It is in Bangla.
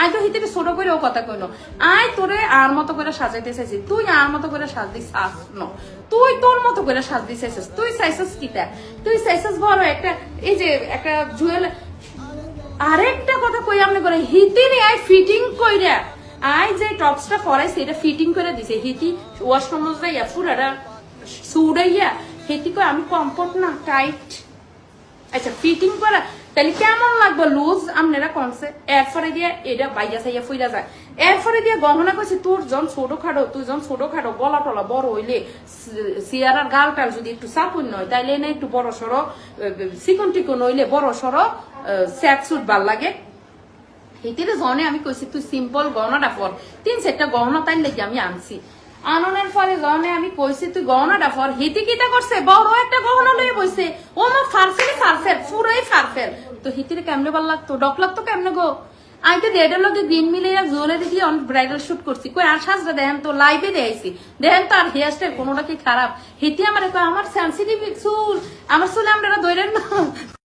আই তো হিতে ছোট করে ও কথা কইলো আই তোরে আর মতো করে সাজাইতে চাইছি তুই আর মতো করে সাজদি চাস না তুই তোর মতো করে সাজদি চাইছিস তুই চাইছিস কিটা তুই চাইছিস বড় একটা এই যে একটা জুয়েল আরেকটা কথা কই আপনি করে হিতি নি আই ফিটিং কইরা আই যে টপসটা পরাইছে এটা ফিটিং করে দিছে হিতি ওয়াশরুমে যাইয়া পুরাটা সুড়াইয়া হিতি কই আমি কমফোর্ট না টাইট আচ্ছা ফিটিং করা তাহলে কেমন লাগবে লুজ আপনারা কনসে এরপরে দিয়ে এটা বাইয়া সাইয়া ফুইরা যায় এরপরে দিয়ে গহনা কইছে তোর জন ছোট খাটো তুই জন ছোট খাটো গলা টলা বড় হইলে সিয়ারার গালটাল যদি একটু চাপুন নয় তাইলে না একটু বড় সড়ো চিকন টিকন হইলে বড় সড়ো স্যাক সুট ভাল লাগে হিতিরে জনে আমি কইছি তুই সিম্পল গহনাটা পর 3-4টা গহনা তাই লেগে আমি আনছি আননের পরে জনে আমি কইছি তুই গহনাটা পর হিতি কিটা করছে বড় একটা গহনা লয়ে বইছে ও আমার ফারফেল পুরাই ফারফেল তো হিতিরে কেমনে ভাল লাগতো ডক লাগতো কেমনে গো আমি তো রেডের লোকে দিন মিলে জুয়েলারি দিয়ে অনেক ব্রাইডাল শুট করছি কই আর সাজটা দেখেন তো লাইভে দেখাইছি দেখেন তো আর হেয়ার স্টাইল কোনোটা কি খারাপ হিতি আমার আমার সেন্সিটিভ চুল আমার চুলে আমরা ধরেন না